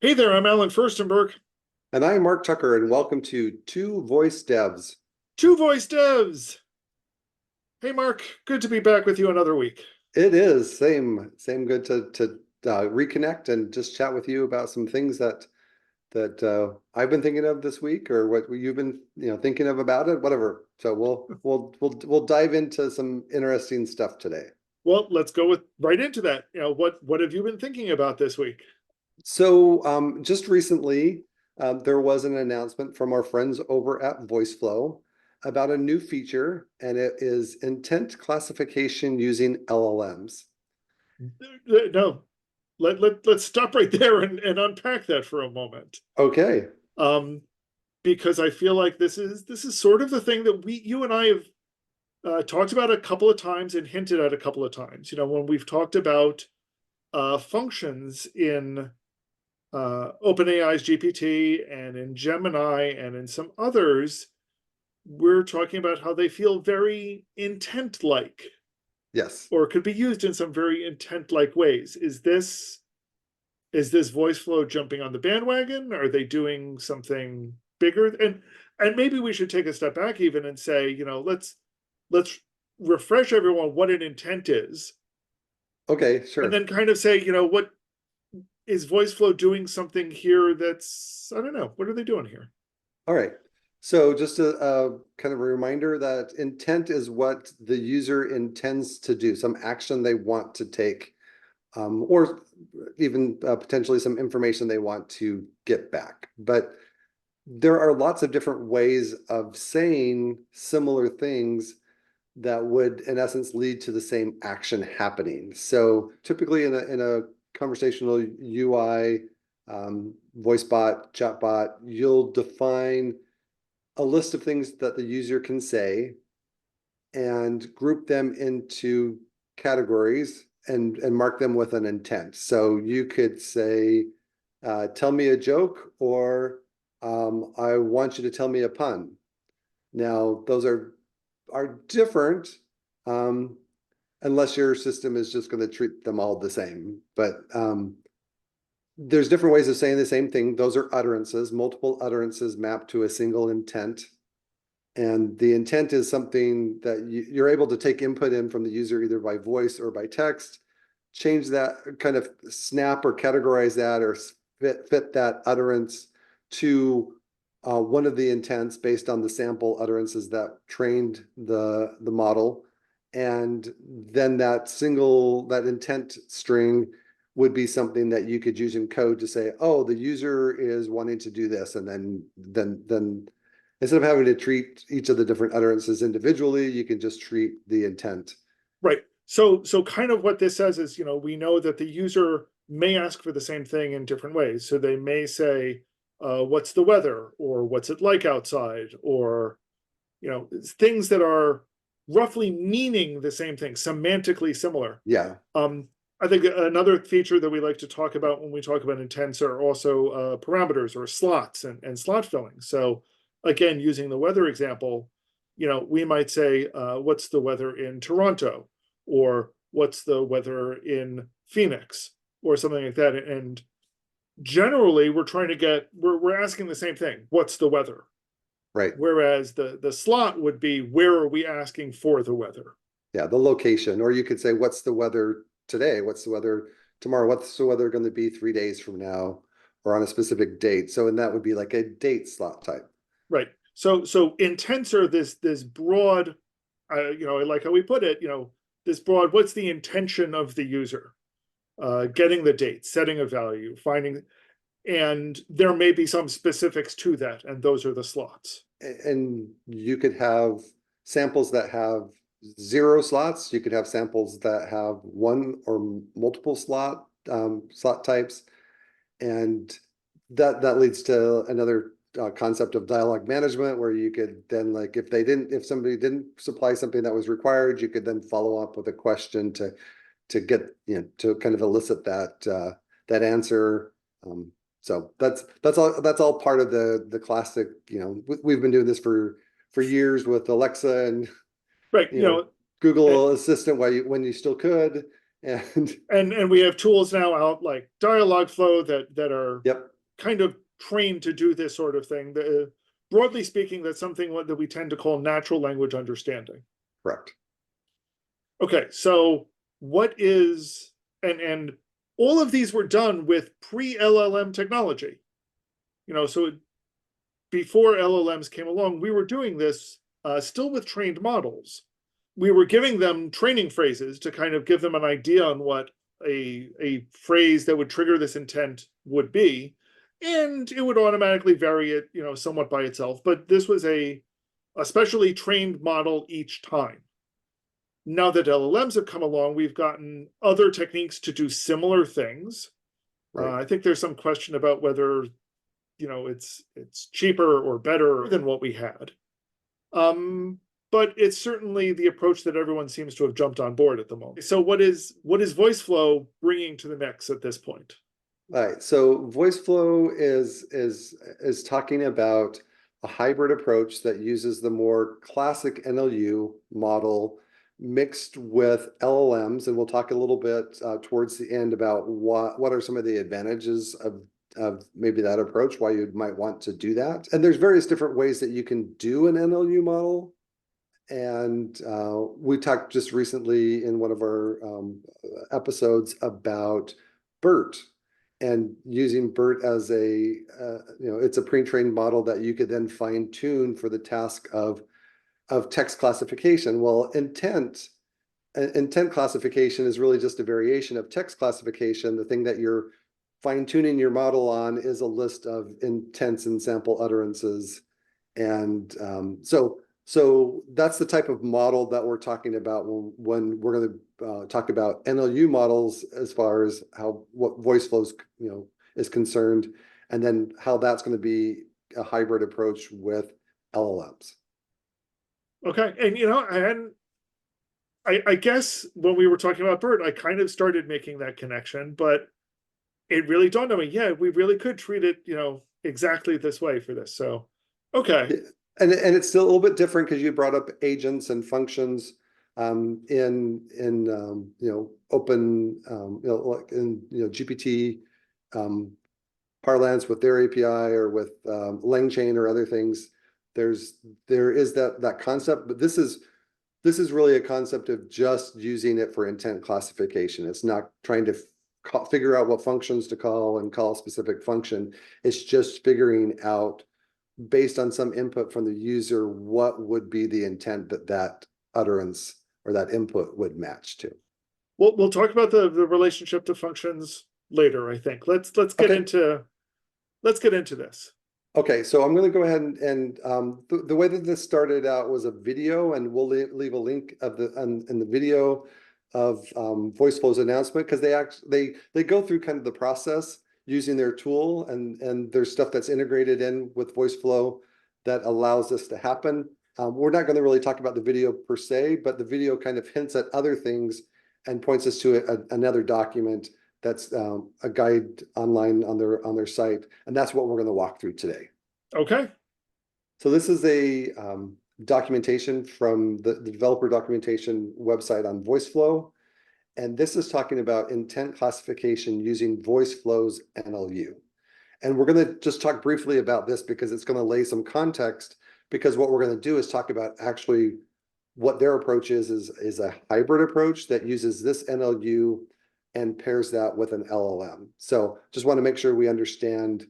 Hey there, I'm Alan Furstenberg. And I'm Mark Tucker, and welcome to Two Voice Devs. Two Voice Devs. Hey Mark, good to be back with you another week. It is same good to reconnect and just chat with you about some things that I've been thinking of this week, or what you've been thinking of about it, whatever. So we'll dive into some interesting stuff today. Well, let's go right into that. What have you been thinking about this week? So just recently, there was an announcement from our friends over at Voiceflow about a new feature, and it is intent classification using LLMs. No, let's stop right there and unpack that for a moment. Okay. Um, because I feel like this is sort of the thing that you and I have talked about a couple of times and hinted at a couple of times. When we've talked about functions in OpenAI's GPT and in Gemini and in some others, we're talking about how they feel very intent-like Yes. or could be used in some very intent-like ways. Is this voice flow jumping on the bandwagon? Are they doing something bigger? And maybe we should take a step back even and say, let's refresh everyone what an intent is, Okay, and sure. then kind of say, what is voice flow doing something here that's, I don't know, what are they doing here? All right. So just a kind of a reminder that intent is what the user intends to do, some action they want to take, or even potentially some information they want to get back. But there are lots of different ways of saying similar things that would, in essence, lead to the same action happening. So typically in a conversational UI, voice bot, chat bot, you'll define a list of things that the user can say and group them into categories and mark them with an intent. So you could say, tell me a joke, or I want you to tell me a pun. Now, those are different, um, unless your system is just going to treat them all the same. But there's different ways of saying the same thing. Those are utterances, multiple utterances mapped to a single intent. And the intent is something that you're able to take input in from the user either by voice or by text, change that, kind of snap or categorize that, or fit that utterance to one of the intents based on the sample utterances that trained the model. And then that intent string would be something that you could use in code to say, oh, the user is wanting to do this. And then instead of having to treat each of the different utterances individually, you can just treat the intent. Right. So kind of what this says is, we know that the user may ask for the same thing in different ways. So they may say, what's the weather, or what's it like outside, or things that are roughly meaning the same thing, semantically similar. Yeah. I think another feature that we like to talk about when we talk about intents are also parameters or slots and slot filling. So again, using the weather example, we might say, what's the weather in Toronto, or what's the weather in Phoenix, or something like that. And generally, we're asking the same thing: what's the weather? Right. Whereas the slot would be, where are we asking for the weather? Yeah, the location. Or you could say, what's the weather today? What's the weather tomorrow? What's the weather going to be 3 days from now, or on a specific date? So, and that would be like a date slot type. Right. So intents are this broad, I like how we put it, this broad, what's the intention of the user? Getting the date, setting a value, finding, and there may be some specifics to that, and those are the slots. And you could have samples that have 0 slots. You could have samples that have one or multiple slot types. And that leads to another concept of dialogue management, where you could then, like, if somebody didn't supply something that was required, you could then follow up with a question to get, to kind of elicit that answer. So that's all part of the classic. We've been doing this for years with Alexa and Right. you know Eh, Google Assistant, when you still could. And And we have tools now out like Dialogflow that are yep, kind of trained to do this sort of thing. Broadly speaking, that's something that we tend to call natural language understanding. correct. Okay, so what is and all of these were done with pre-LLM technology. So before LLMs came along, we were doing this still with trained models. We were giving them training phrases to kind of give them an idea on what a phrase that would trigger this intent would be, and it would automatically vary it, somewhat by itself. But this was a specially trained model each time. Now that LLMs have come along, we've gotten other techniques to do similar things. Right. I think there's some question about whether it's cheaper or better than what we had. But it's certainly the approach that everyone seems to have jumped on board at the moment. So what is Voiceflow bringing to the mix at this point? All right. So Voiceflow is talking about a hybrid approach that uses the more classic NLU model mixed with LLMs, and we'll talk a little bit towards the end about what are some of the advantages of maybe that approach, why you might want to do that. And there's various different ways that you can do an NLU model. And we talked just recently in one of our episodes about BERT and using BERT as it's a pre-trained model that you could then fine tune for the task of text classification. Well, intent classification is really just a variation of text classification. The thing that you're fine tuning your model on is a list of intents and sample utterances. And so that's the type of model that we're talking about when we're going to talk about NLU models as far as what Voiceflow is concerned, and then how that's going to be a hybrid approach with LLMs. Okay, and I guess when we were talking about BERT, I kind of started making that connection, but it really dawned on me, yeah, we really could treat it, exactly this way for this. So, okay. And it's still a little bit different because you brought up agents and functions in open like in GPT parlance with their API or with LangChain or other things. There is that concept, but this is really a concept of just using it for intent classification. It's not trying to figure out what functions to call and call a specific function. It's just figuring out, based on some input from the user, what would be the intent that utterance or that input would match to. We'll talk about the relationship to functions later, I think. Let's get into this. Okay, so I'm going to go ahead and the way that this started out was a video, and we'll leave a link of in the video of Voiceflow's announcement, because they go through kind of the process using their tool, and there's stuff that's integrated in with Voiceflow that allows this to happen. We're not going to really talk about the video per se, but the video kind of hints at other things and points us to another document that's a guide online on their site, and that's what we're going to walk through today. Okay. So this is a documentation from the developer documentation website on Voiceflow, and this is talking about intent classification using Voiceflow's NLU. And we're going to just talk briefly about this because it's going to lay some context, because what we're going to do is talk about actually what their approach is a hybrid approach that uses this NLU and pairs that with an LLM. So just want to make sure we understand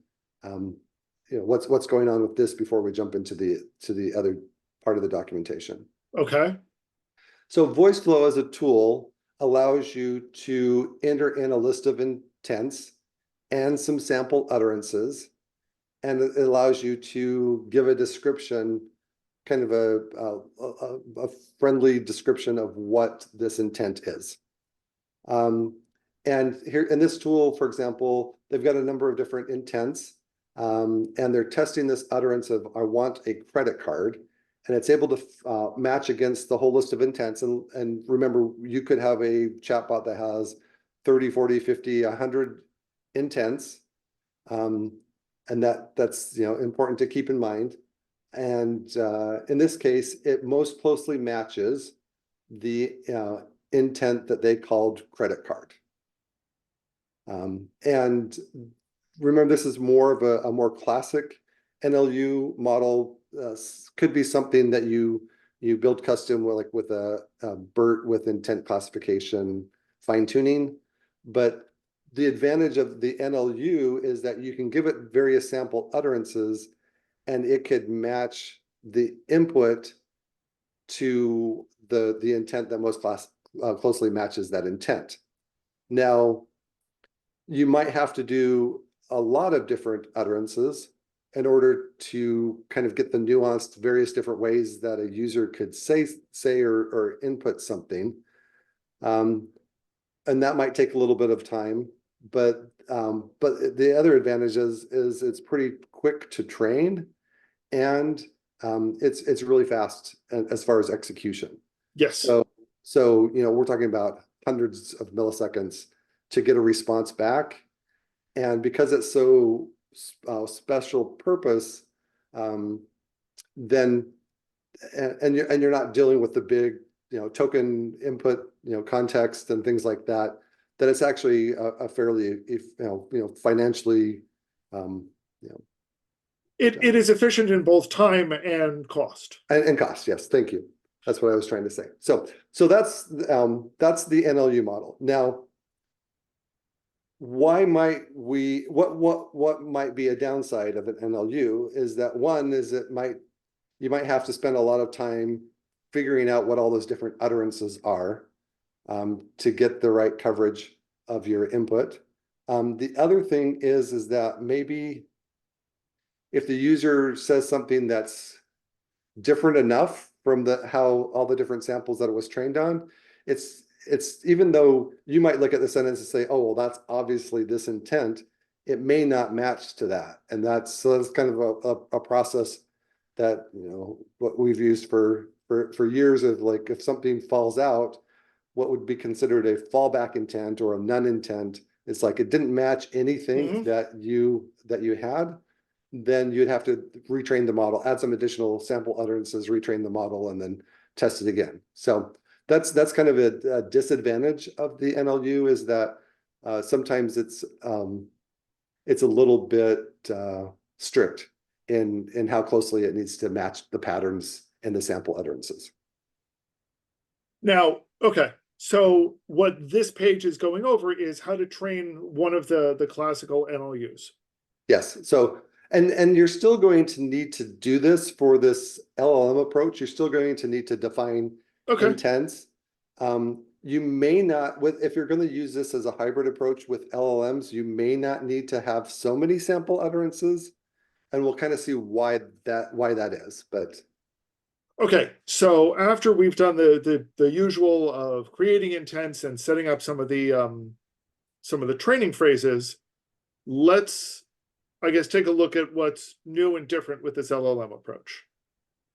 what's going on with this before we jump into the other part of the documentation. Okay. So Voiceflow as a tool allows you to enter in a list of intents and some sample utterances, and it allows you to give a description, kind of a friendly description of what this intent is. And here in this tool, for example, they've got a number of different intents, and they're testing this utterance of "I want a credit card," and it's able to match against the whole list of intents. And remember, you could have a chatbot that has 30, 40, 50, 100 intents, and that's important to keep in mind. And in this case, it most closely matches the intent that they called credit card. And remember, this is more of a more classic NLU model. Could be something that you build custom with, like with a BERT with intent classification fine tuning. But the advantage of the NLU is that you can give it various sample utterances, and it could match the input to the intent that most closely matches that intent. Now, you might have to do a lot of different utterances in order to kind of get the nuanced various different ways that a user could say or input something. And that might take a little bit of time, but the other advantage is it's pretty quick to train, and it's really fast as far as execution. Yes. So we're talking about hundreds of milliseconds to get a response back, and because it's so special purpose, then you're not dealing with the big token input context and things like that. That it's actually a fairly financially it is efficient in both time and cost. And cost. Yes, thank you. That's what I was trying to say. So that's the NLU model. Now, why might we, what might be a downside of an NLU is that one is you might have to spend a lot of time figuring out what all those different utterances are to get the right coverage of your input. The other thing is that maybe if the user says something that's different enough from how all the different samples that it was trained on, it's even though you might look at the sentence and say, oh, well, that's obviously this intent, it may not match to that. And that's kind of a process that what we've used for years of, like, if something falls out, what would be considered a fallback intent or a none intent, it's like it didn't match anything that you had, then you'd have to retrain the model, add some additional sample utterances, retrain the model, and then test it again. So that's kind of a disadvantage of the NLU, is that sometimes it's a little bit strict in how closely it needs to match the patterns and the sample utterances. Now, okay, so what this page is going over is how to train one of the classical NLUs. Yes. So and you're still going to need to do this for this LLM approach. You're still going to need to define intents. You may not, if you're going to use this as a hybrid approach with LLMs, you may not need to have so many sample utterances, and we'll kind of see why that is. But okay, so after we've done the usual of creating intents and setting up some of the training phrases, let's, I guess, take a look at what's new and different with this LLM approach.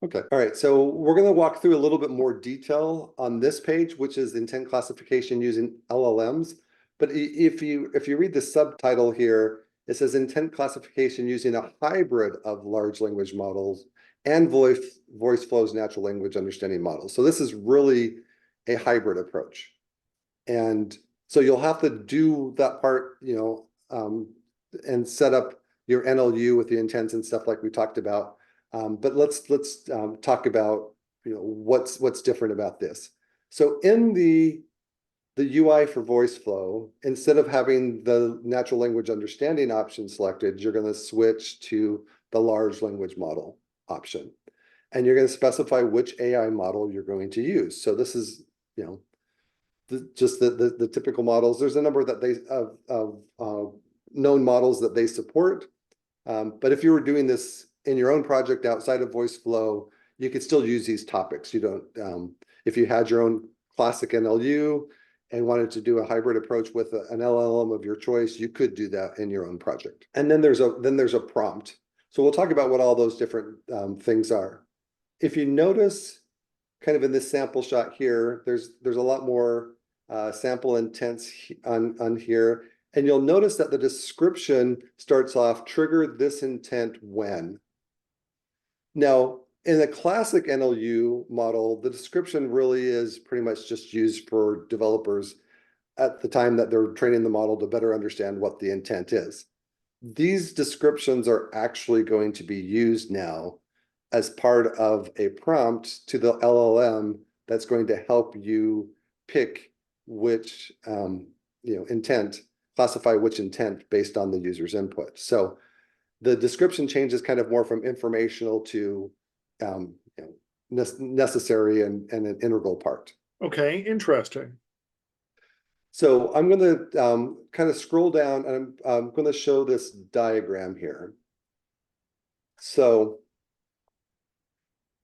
Okay. All right. So we're going to walk through a little bit more detail on this page, which is intent classification using LLMs. But if you read the subtitle here, it says intent classification using a hybrid of large language models and Voiceflow's natural language understanding models. So this is really a hybrid approach. And so you'll have to do that part, and set up your NLU with the intents and stuff like we talked about. But let's talk about what's different about this. So in the UI for Voiceflow, instead of having the natural language understanding option selected, you're going to switch to the large language model option, and you're going to specify which AI model you're going to use. So this is just the typical models. There's a number that of known models that they support. But if you were doing this in your own project outside of Voiceflow, you could still use these topics. You don't, if you had your own classic NLU and wanted to do a hybrid approach with an LLM of your choice, you could do that in your own project. And then there's a prompt. So we'll talk about what all those different things are. If you notice, kind of in this sample shot here, there's a lot more sample intents on here. And you'll notice that the description starts off, trigger this intent when. Now, In the classic NLU model, the description really is pretty much just used for developers at the time that they're training the model to better understand what the intent is. These descriptions are actually going to be used now as part of a prompt to the LLM that's going to help you pick which intent, classify which intent based on the user's input. So the description changes kind of more from informational to necessary and an integral part. Okay, interesting. So I'm going to kind of scroll down and I'm going to show this diagram here. So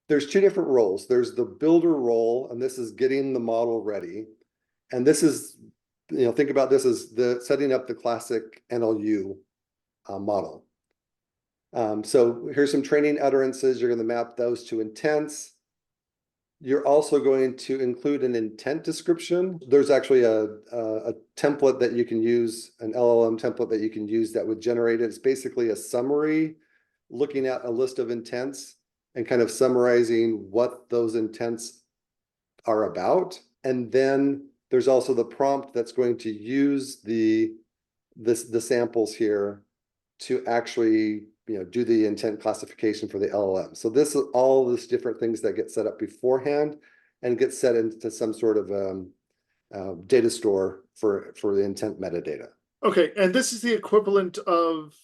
there's two different roles. There's the builder role, and this is getting the model ready. And this is, think about this as the setting up the classic NLU model. So here's some training utterances. You're going to map those to intents. You're also going to include an intent description. There's actually a template that you can use, an LLM template that you can use that would generate it. It's basically a summary looking at a list of intents and kind of summarizing what those intents are about. And then there's also the prompt that's going to use the samples here to actually do the intent classification for the LLM. So this is all these different things that get set up beforehand and get set into some sort of data store for the intent metadata. Okay, and this is the equivalent of,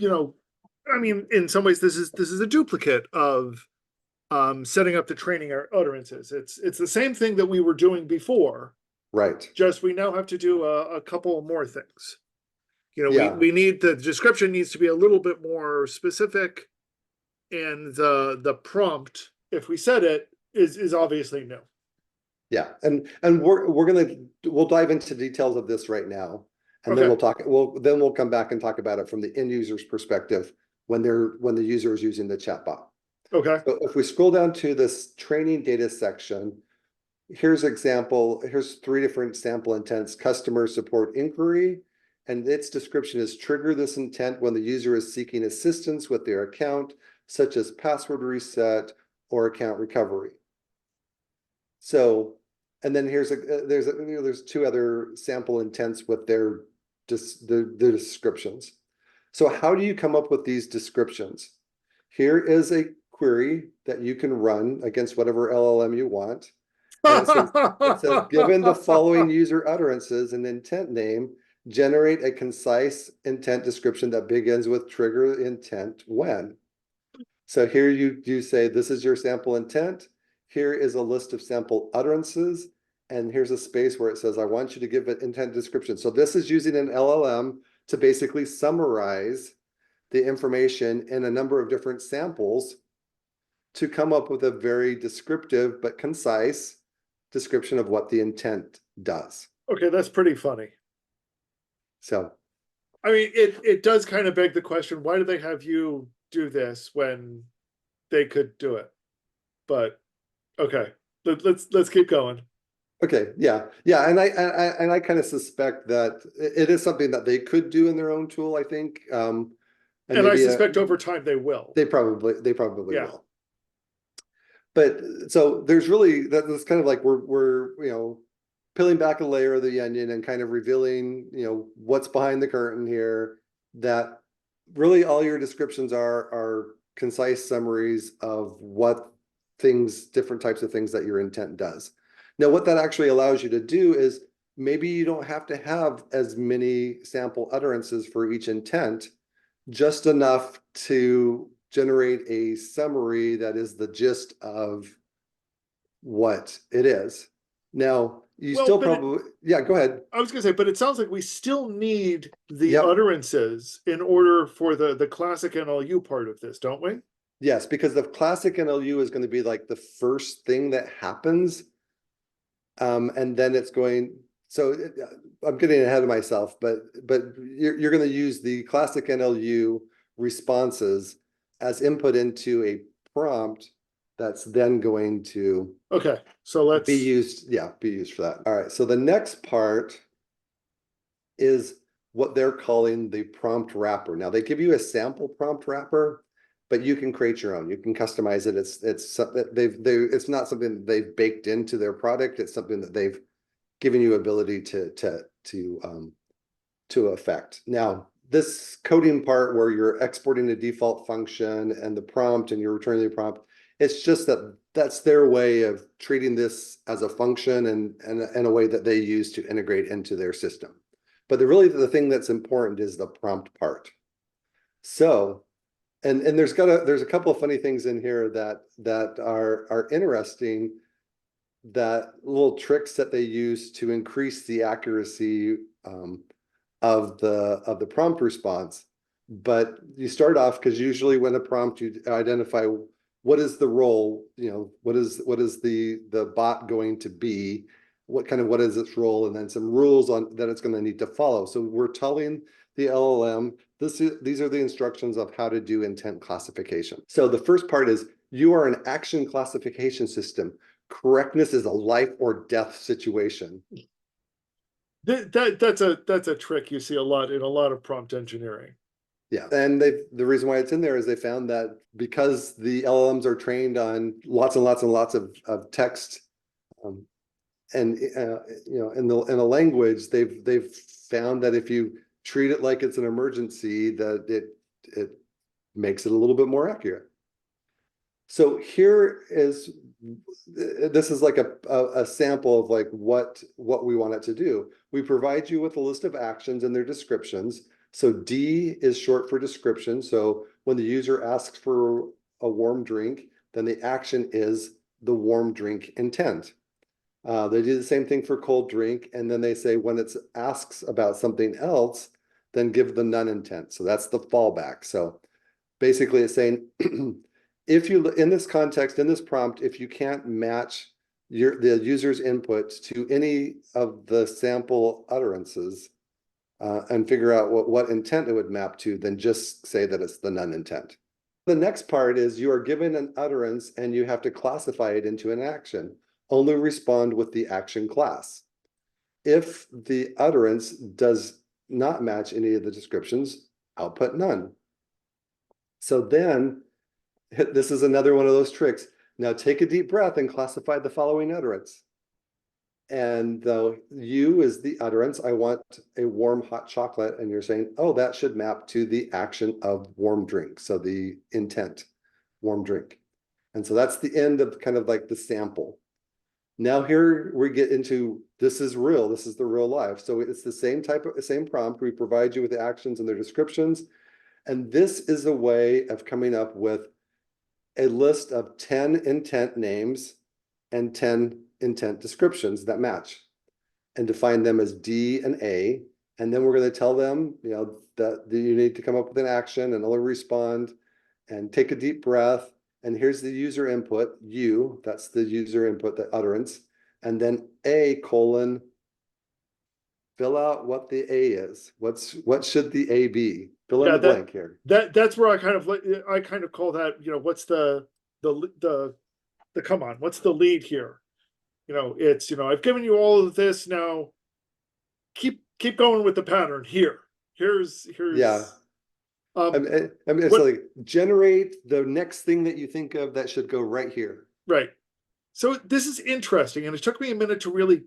I mean, in some ways, this is a duplicate of setting up the training utterances. It's the same thing that we were doing before. Right. Just we now have to do a couple more things. Yeah. We need, the description needs to be a little bit more specific, and the prompt, if we set it, is obviously new. Yeah, and we'll dive into details of this right now, and then Okay. we'll come back and talk about it from the end user's perspective when the user is using the chatbot. Okay. So if we scroll down to this training data section, here's three different sample intents: customer support inquiry, and its description is trigger this intent when the user is seeking assistance with their account, such as password reset or account recovery. So, and then there's two other sample intents with their descriptions. So how do you come up with these descriptions? Here is a query that you can run against whatever LLM you want. And it says, given the following user utterances and intent name, generate a concise intent description that begins with trigger intent when. So here you say, this is your sample intent. Here is a list of sample utterances. And here's a space where it says, I want you to give an intent description. So this is using an LLM to basically summarize the information in a number of different samples to come up with a very descriptive but concise description of what the intent does. Okay, that's pretty funny. So, I mean, it does kind of beg the question, why do they have you do this when they could do it? But okay, let's keep going. okay, yeah, and I kind of suspect that it is something that they could do in their own tool, I think. And I suspect over time they will. They probably Yeah. will. But so there's really that's kind of like we're peeling back a layer of the onion and kind of revealing what's behind the curtain here, that really all your descriptions are concise summaries of what different types of things that your intent does. Now, what that actually allows you to do is maybe you don't have to have as many sample utterances for each intent, just enough to generate a summary that is the gist of what it is. Now, go ahead. I was gonna say, but it sounds like we still need the Yep. utterances in order for the classic NLU part of this, don't we? Yes, because the classic NLU is going to be like the first thing that happens. And then it's going, so I'm getting ahead of myself, but you're going to use the classic NLU responses as input into a prompt that's then going to Okay, so let's be used for that. All right, so the next part is what they're calling the prompt wrapper. Now they give you a sample prompt wrapper, but you can create your own. You can customize it. It's not something that they've baked into their product. It's something that they've given you ability to affect. Now, this coding part where you're exporting the default function and the prompt and you're returning the prompt, it's just that that's their way of treating this as a function and a way that they use to integrate into their system. But the thing that's important is the prompt part. So, and there's a couple of funny things in here that are interesting, that little tricks that they use to increase the accuracy of the prompt response. But you start off, because usually when a prompt, you identify what is the role, what is the bot going to be, what is its role, and then some rules on that it's going to need to follow. So we're telling the LLM these are the instructions of how to do intent classification. So the first part is, you are an action classification system. Correctness is a life or death situation. That's a trick you see a lot in a lot of prompt engineering. Yeah, and the reason why it's in there is they found that because the LLMs are trained on lots and lots and lots of text, and in the language, they've found that if you treat it like it's an emergency, that it makes it a little bit more accurate. So this is like a sample of like what we want it to do. We provide you with a list of actions and their descriptions. So D is short for description. So when the user asks for a warm drink, then the action is the warm drink intent. They do the same thing for cold drink. And then they say when it asks about something else, then give the none intent. So that's the fallback. So basically it's saying, if you, in this context, in this prompt, if you can't match the user's input to any of the sample utterances and figure out what intent it would map to, then just say that it's the none intent. The next part is, you are given an utterance and you have to classify it into an action. Only respond with the action class. If the utterance does not match any of the descriptions, output none. So then, this is another one of those tricks. Now take a deep breath and classify the following utterance. And the U is the utterance. I want a warm hot chocolate. And you're saying, oh, that should map to the action of warm drink. So the intent, warm drink. And so that's the end of kind of like the sample. Now here we get into, this is real. This is the real life. So it's the same same prompt. We provide you with the actions and their descriptions. And this is a way of coming up with a list of 10 intent names and 10 intent descriptions that match, and define them as D and A. And then we're going to tell them, that you need to come up with an action, and they'll respond and take a deep breath. And here's the user input, U, that's the user input, the utterance. And then A : fill out what the A is. What should the A be? Fill in the blank here. That's where I kind of call that, what's the come on, what's the lead here? It's, I've given you all of this, now keep going with the pattern here. Here's yeah. It's like, generate the next thing that you think of that should go right here. Right. So this is interesting, and it took me a minute to really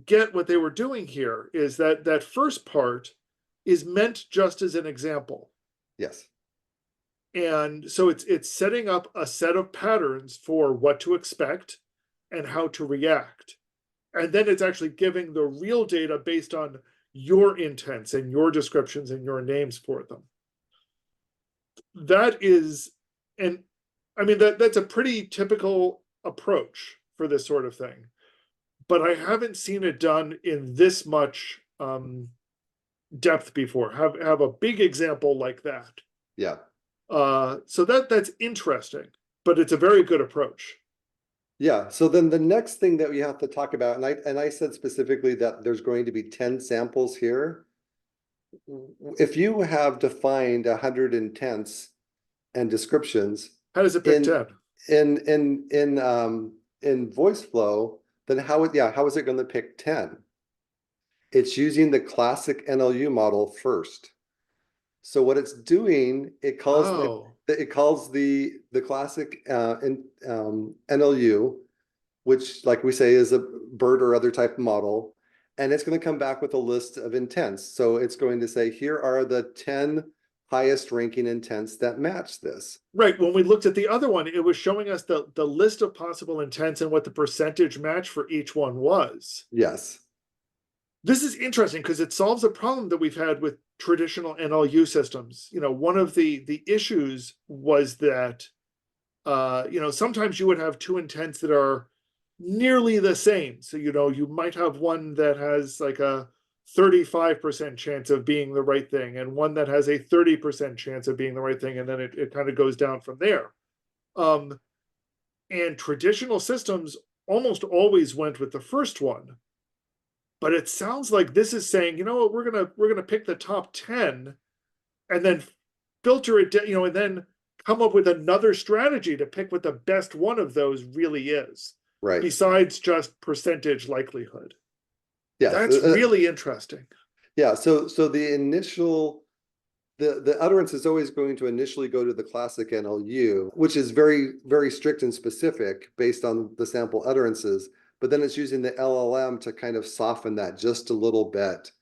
get what they were doing here. Is that first part is meant just as an example. Yes. And so it's setting up a set of patterns for what to expect and how to react. And then it's actually giving the real data based on your intents and your descriptions and your names for them. That is, and I mean, that's a pretty typical approach for this sort of thing. But I haven't seen it done in this much depth before. Have a big example like that. Yeah. So that's interesting, but it's a very good approach. Yeah. So then the next thing that we have to talk about, and I said specifically that there's going to be 10 samples here. If you have defined 100 intents and descriptions, how does it pick 10? In Voiceflow, then how is it going to pick 10? It's using the classic NLU model first. So what it's doing, Oh, it calls the classic NLU, which, like we say, is a BERT or other type of model, and it's going to come back with a list of intents. So it's going to say, here are the 10 highest ranking intents that match this. right. When we looked at the other one, it was showing us the list of possible intents and what the percentage match for each one was. Yes. This is interesting because it solves a problem that we've had with traditional NLU systems. One of the issues was that sometimes you would have two intents that are nearly the same. So, you might have one that has like a 35% chance of being the right thing and one that has a 30% chance of being the right thing. And then it kind of goes down from there. And traditional systems almost always went with the first one. But it sounds like this is saying, you know what, we're gonna pick the top 10 and then filter it, and then come up with another strategy to pick what the best one of those really is, Right. besides just percentage likelihood. Yes. That's really interesting. Yeah. So the initial, the utterance is always going to initially go to the classic NLU, which is very, very strict and specific based on the sample utterances. But then it's using the LLM to kind of soften that just a little bit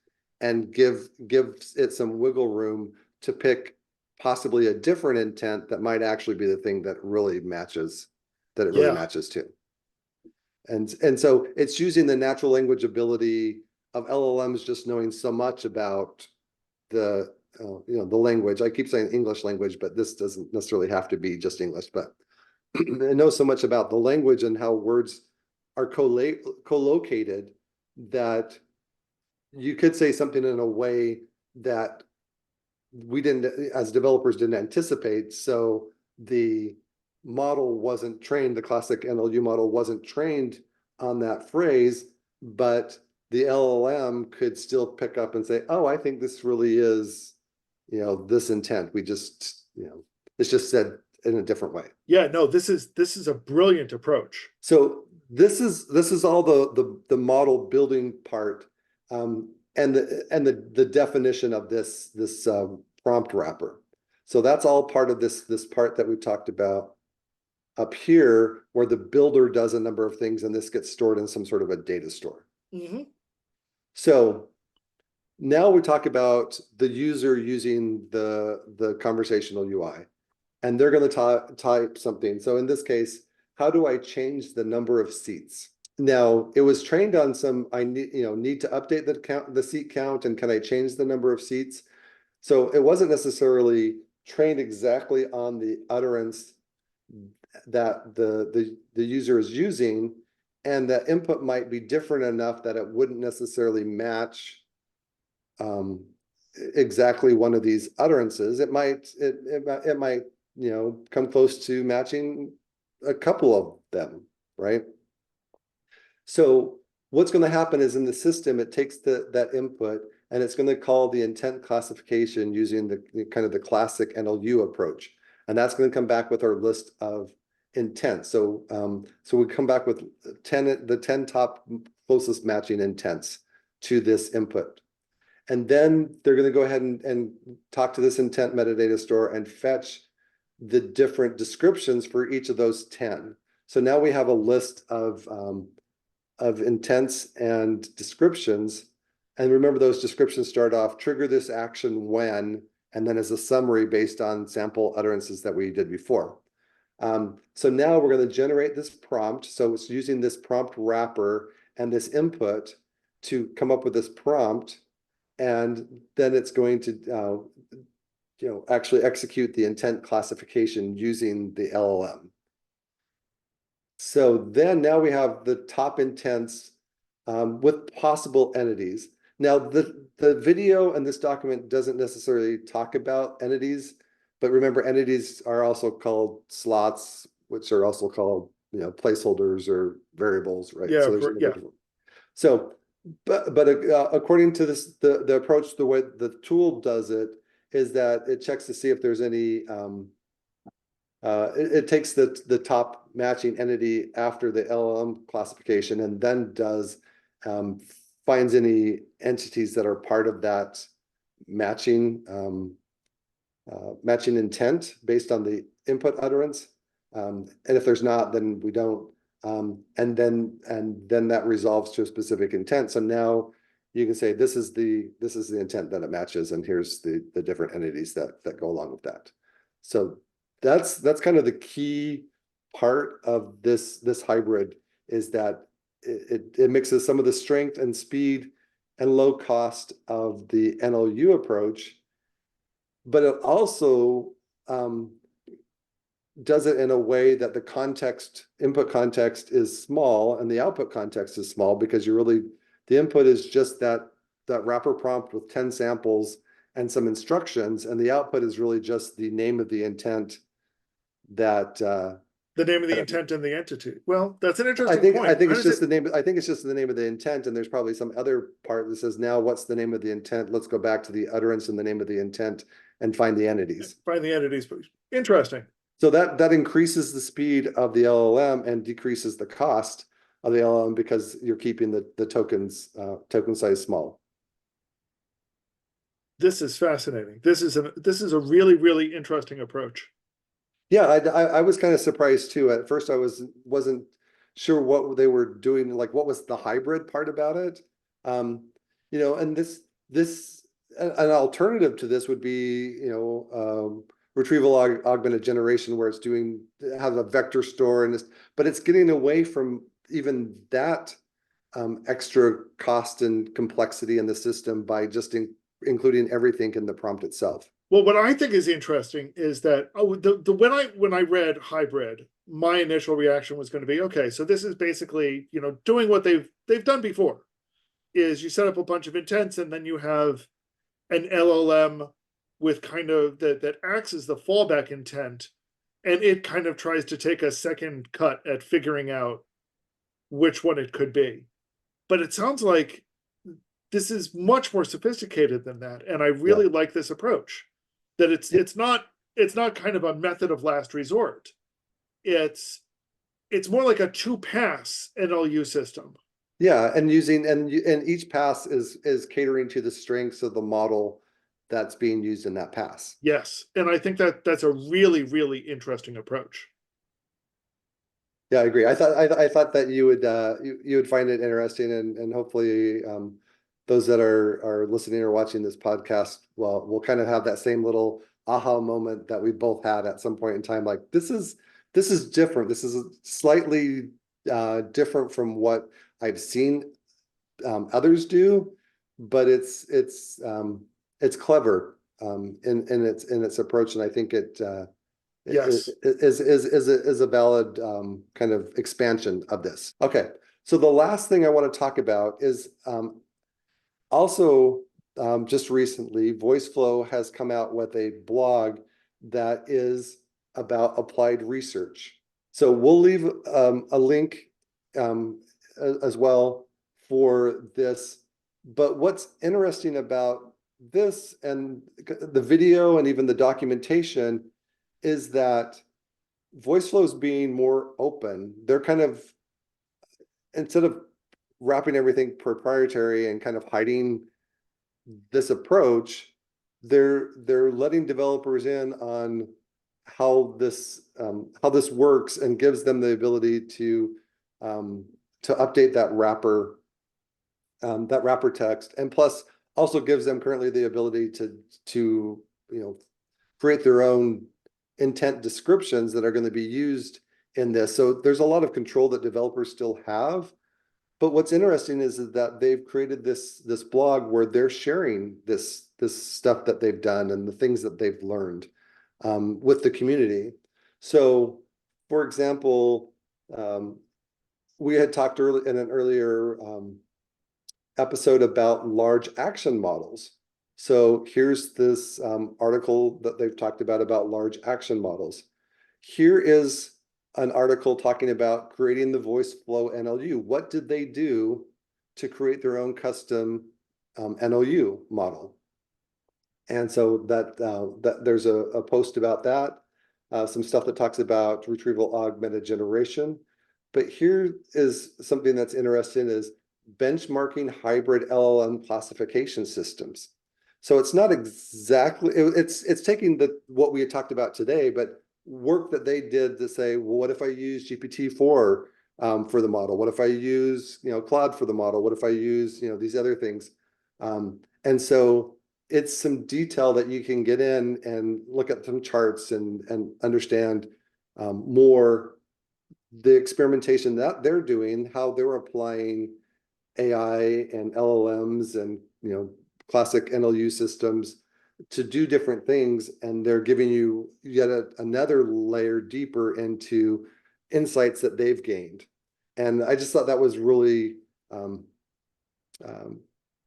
and give it some wiggle room to pick possibly a different intent that might actually be the thing that really matches, that it really Yeah. matches to. And so it's using the natural language ability of LLMs just knowing so much about the the language. I keep saying English language, but this doesn't necessarily have to be just English, but it knows so much about the language and how words are co-located that you could say something in a way that we didn't, as developers, didn't anticipate. So the model wasn't trained, the classic NLU model wasn't trained on that phrase, but the LLM could still pick up and say, oh, I think this really is, this intent. We just, it's just said in a different way. Yeah, no, this is a brilliant approach. So this is all the model building part, and the definition of this prompt wrapper. So that's all part of this part that we talked about up here, where the builder does a number of things, and this gets stored in some sort of a data store. Mm-hmm. So now we talk about the user using the conversational UI, and they're going to type something. So in this case, how do I change the number of seats? Now, it was trained on some, I need to update the seat count, and can I change the number of seats? So it wasn't necessarily trained exactly on the utterance that the user is using, and the input might be different enough that it wouldn't necessarily match exactly one of these utterances. It might come close to matching a couple of them, right? So what's going to happen is, in the system, it takes that input, and it's going to call the intent classification using the kind of the classic NLU approach. And that's going to come back with our list of intents. So we come back with the 10 top closest matching intents to this input. And then they're going to go ahead and talk to this intent metadata store and fetch the different descriptions for each of those 10. So now we have a list of intents and descriptions. And remember, those descriptions start off, trigger this action when, and then as a summary based on sample utterances that we did before. So now we're going to generate this prompt. So it's using this prompt wrapper and this input to come up with this prompt. And then it's going to actually execute the intent classification using the LLM. So then now we have the top intents with possible entities. Now the video and this document doesn't necessarily talk about entities, but remember, entities are also called slots, which are also called placeholders or variables, right? Yeah, So there's yeah. so but according to this, the approach, the way the tool does it is that it checks to see if there's any it takes the top matching entity after the LLM classification, and then does finds any entities that are part of that matching matching intent based on the input utterance. And if there's not, then we don't. And then that resolves to a specific intent. So now you can say this is the intent that it matches, and here's the different entities that go along with that. So that's kind of the key part of this hybrid, is that it mixes some of the strength and speed and low cost of the NLU approach, but it also does it in a way that the input context is small and the output context is small, because the input is just that wrapper prompt with 10 samples and some instructions, and the output is really just the name of the intent that the name of the intent and the entity. Well, that's an interesting point. I think it's just the name. I think it's just the name of the intent, and there's probably some other part that says, now what's the name of the intent? Let's go back to the utterance and the name of the intent and find the entities. Find the entities. Interesting. So that increases the speed of the LLM and decreases the cost of the LLM, because you're keeping the token size small. This is fascinating. This is a really, really interesting approach. Yeah, I was kind of surprised too. At first, I wasn't sure what they were doing, like what was the hybrid part about it. You know, and an alternative to this would be, you know, retrieval augmented generation, where it has a vector store, but it's getting away from even that extra cost and complexity in the system by just including everything in the prompt itself. Well, what I think is interesting is that when I read hybrid, my initial reaction was going to be, okay, so this is basically, you know, doing what they've done before, is you set up a bunch of intents and then you have an LLM with kind of that acts as the fallback intent, and it kind of tries to take a second cut at figuring out which one it could be. But it sounds like this is much more sophisticated than that, and I really like this approach. That it's not kind of a method of last resort. It's more like a 2-pass NLU system. Yeah, and each pass is catering to the strengths of the model that's being used in that pass. Yes, and I think that's a really, really interesting approach. Yeah, I agree. I thought that you would find it interesting, and hopefully those that are listening or watching this podcast, well, we'll kind of have that same little aha moment that we both had at some point in time. Like, this is different. This is slightly different from what I've seen others do, but it's clever in its approach, and I think it Yes. is a valid kind of expansion of this. Okay, so the last thing I want to talk about is also just recently, Voiceflow has come out with a blog that is about applied research. So we'll leave a link as well for this. But what's interesting about this and the video and even the documentation is that Voiceflow is being more open. They're kind of, instead of wrapping everything proprietary and kind of hiding this approach, they're letting developers in on how this works, and gives them the ability to update that wrapper text, and plus also gives them currently the ability to you know, create their own intent descriptions that are going to be used in this. So there's a lot of control that developers still have. But what's interesting is that they've created this blog where they're sharing this stuff that they've done and the things that they've learned with the community. So, for example, we had talked in an earlier episode about large action models. So here's this article that they've talked about large action models. Here is an article talking about creating the Voiceflow NLU. What did they do to create their own custom NLU model? And so that there's a post about that, some stuff that talks about retrieval augmented generation. But here is something that's interesting, is benchmarking hybrid LLM classification systems. So it's not exactly, it's taking what we had talked about today, but work that they did to say, well, what if I use GPT-4 for the model? What if I use, Claude for the model? What if I use, these other things? And so it's some detail that you can get in and look at some charts and understand more the experimentation that they're doing, how they're applying AI and LLMs and classic NLU systems to do different things, and they're giving you yet another layer deeper into insights that they've gained. And I just thought that was really um,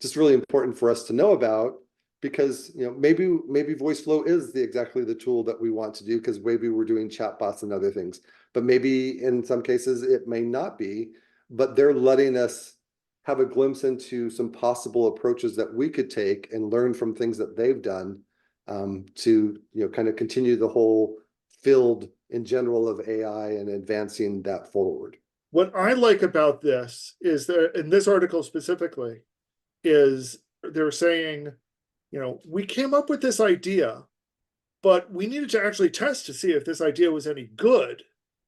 just really important for us to know about, because maybe Voiceflow is exactly the tool that we want to do, because maybe we're doing chatbots and other things, but maybe in some cases it may not be. But they're letting us have a glimpse into some possible approaches that we could take and learn from things that they've done, to kind of continue the whole field in general of AI and advancing that forward. What I like about this is that in this article specifically, is they're saying, we came up with this idea, but we needed to actually test to see if this idea was any good.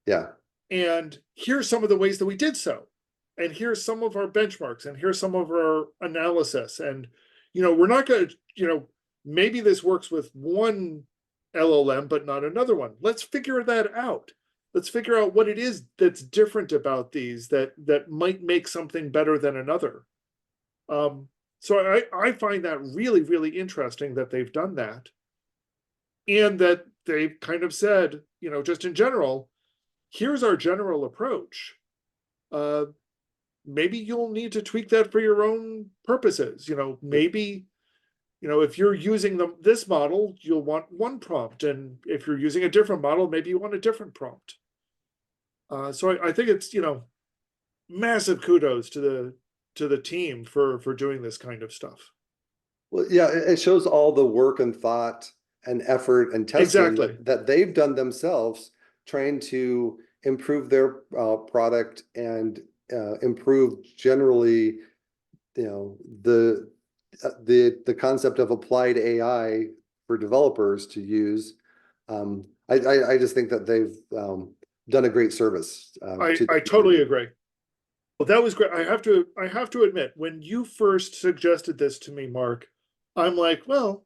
Yeah. And here's some of the ways that we did so. And here's some of our benchmarks, and here's some of our analysis. And, we're not going to, maybe this works with one LLM, but not another one. Let's figure that out. Let's figure out what it is that's different about these that might make something better than another. So I find that really, really interesting that they've done that. And that they've kind of said, just in general, here's our general approach. Maybe you'll need to tweak that for your own purposes. Maybe, if you're using this model, you'll want one prompt. And if you're using a different model, maybe you want a different prompt. So I think it's, massive kudos to the team for doing this kind of stuff. Well, yeah, it shows all the work and thought and effort and testing Exactly. that they've done themselves, trying to improve their product and improve generally, the concept of applied AI for developers to use. I just think that they've done a great service to the I totally community. agree. Well, that was great. I have to admit, when you first suggested this to me, Mark, I'm like, well,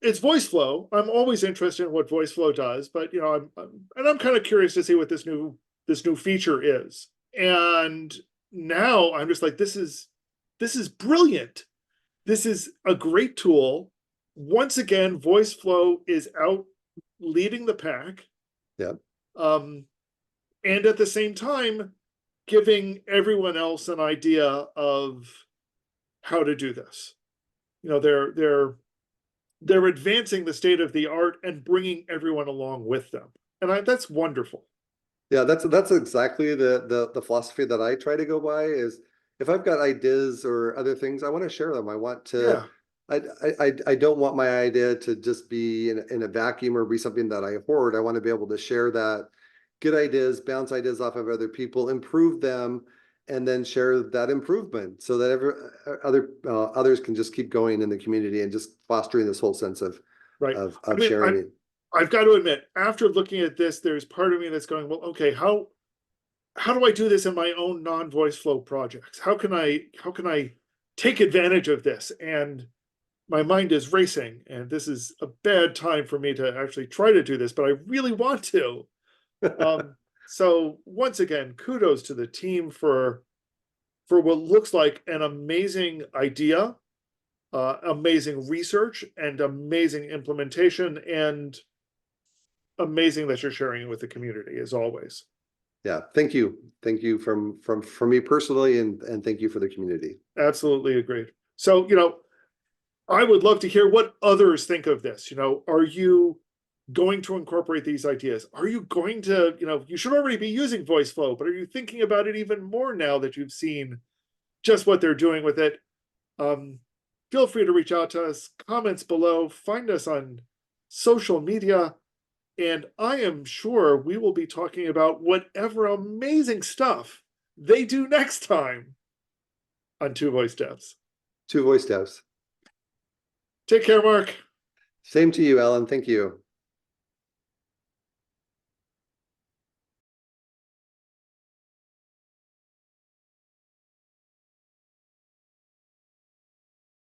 it's Voiceflow. I'm always interested in what Voiceflow does, but I'm kind of curious to see what this new feature is. And now I'm just like, this is brilliant. This is a great tool. Once again, Voiceflow is out leading the pack. Yeah. And at the same time, giving everyone else an idea of how to do this. They're advancing the state of the art and bringing everyone along with them, and that's wonderful. Yeah, that's exactly the philosophy that I try to go by. Is if I've got ideas or other things, I want to share them. I want to. Yeah, I don't want my idea to just be in a vacuum or be something that I hoard. I want to be able to share that, good ideas, bounce ideas off of other people, improve them, and then share that improvement so that others can just keep going in the community and just fostering this whole sense of right. I mean, sharing it. I've got to admit, after looking at this, there's part of me that's going, well, okay, how do I do this in my own non-Voiceflow projects? How can I take advantage of this? And my mind is racing, and this is a bad time for me to actually try to do this, but I really want to. So once again, kudos to the team for what looks like an amazing idea, amazing research, and amazing implementation, and amazing that you're sharing it with the community as always. Yeah, thank you. Thank you from me personally, and thank you for the community. Absolutely agreed. So, I would love to hear what others think of this. Are you going to incorporate these ideas? Are you going to, you should already be using Voiceflow, but are you thinking about it even more now that you've seen just what they're doing with it? Feel free to reach out to us, comments below, find us on social media, and I am sure we will be talking about whatever amazing stuff they do next time on Two Voice Devs. Two voice devs. Take care, Mark. Same to you, Ellen. Thank you.